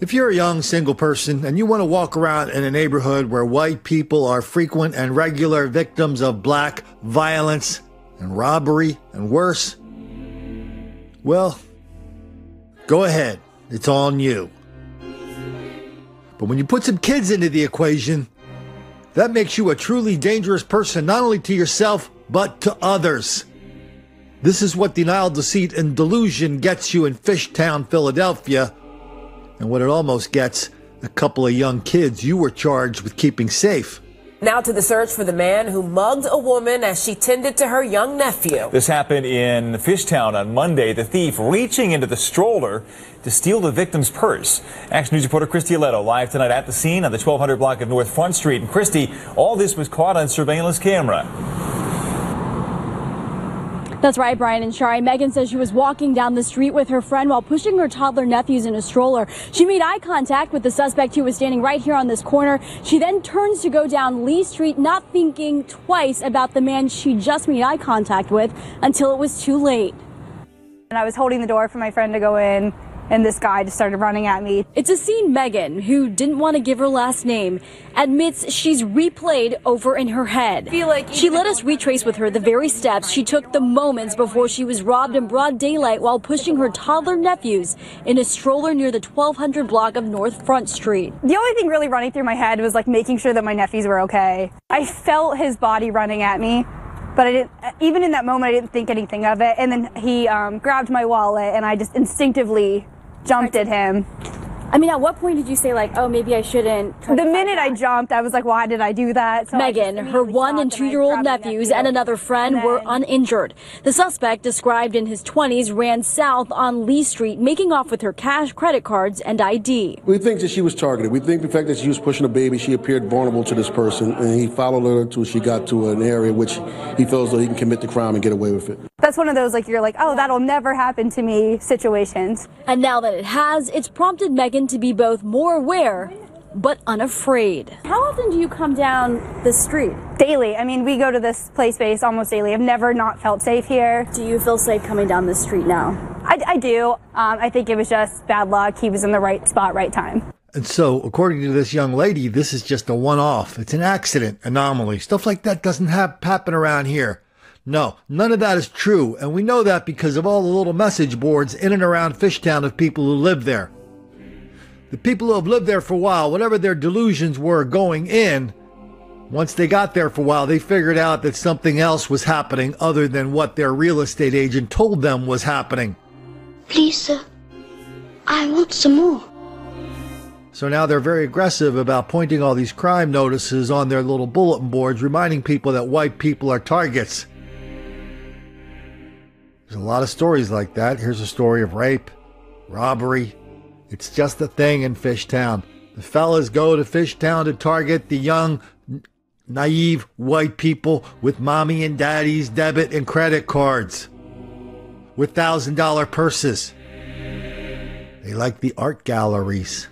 If you're a young single person and you want to walk around in a neighborhood where white people are frequent and regular victims of black violence and robbery and worse, well, go ahead. It's on you. But when you put some kids into the equation, that makes you a truly dangerous person, not only to yourself, but to others. This is what denial, deceit, and delusion gets you in Fishtown, Philadelphia, and what it almost gets a couple of young kids you were charged with keeping safe. Now to the search for the man who mugged a woman as she tended to her young nephew. This happened in Fishtown on Monday. The thief reaching into the stroller to steal the victim's purse. Action News reporter Christy Aletto live tonight at the scene on the 1200 block of North Front Street. And Christy, all this was caught on surveillance camera. That's right, Brian and Shari. Megan says she was walking down the street with her friend while pushing her toddler nephews in a stroller. She made eye contact with the suspect who was standing right here on this corner. She then turns to go down Lee Street, not thinking twice about the man she just made eye contact with until it was too late. And I was holding the door for my friend to go in, and this guy just started running at me. It's a scene Megan, who didn't want to give her last name, admits she's replayed over in her head. She let us retrace with her the very steps she took the moments before she was robbed in broad daylight while pushing her toddler nephews in a stroller near the 1200 block of North Front Street. The only thing really running through my head was like making sure that my nephews were okay. I felt his body running at me, but I didn't, even in that moment, I didn't think anything of it. And then he grabbed my wallet, and I just instinctively jumped at him. I mean, at what point did you say, like, oh, maybe I shouldn't? The minute I jumped, I was like, why did I do that? So Megan, her 1- and 2-year-old nephews and another friend were uninjured. The suspect, described in his 20s, ran south on Lee Street, making off with her cash, credit cards, and ID. We think that she was targeted. We think the fact that she was pushing a baby, she appeared vulnerable to this person, and he followed her until she got to an area which he feels though he can commit the crime and get away with it. That's one of those, like, you're like, oh, that'll never happen to me situations. And now that it has, it's prompted Megan to be both more aware but unafraid. How often do you come down the street? Daily. I mean, we go to this play space almost daily. I've never not felt safe here. Do you feel safe coming down the street now? I do. I think it was just bad luck. He was in the right spot, right time. And so, according to this young lady, this is just a one-off. It's an accident, anomaly. Stuff like that doesn't happen around here. No, none of that is true, and we know that because of all the little message boards in and around Fishtown of people who live there. The people who have lived there for a while, whatever their delusions were going in, once they got there for a while, they figured out that something else was happening other than what their real estate agent told them was happening. Please, sir, I want some more. So now they're very aggressive about pointing all these crime notices on their little bulletin boards, reminding people that white people are targets. There's a lot of stories like that. Here's a story of rape, robbery. It's just a thing in Fishtown. The fellas go to Fishtown to target the young, naive white people with mommy and daddy's debit and credit cards with $1,000 purses. They like the art galleries.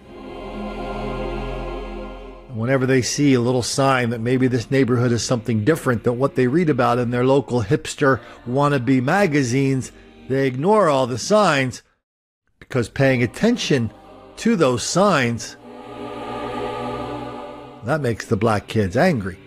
Whenever they see a little sign that maybe this neighborhood is something different than what they read about in their local hipster wannabe magazines, they ignore all the signs because paying attention to those signs, that makes the black kids angry.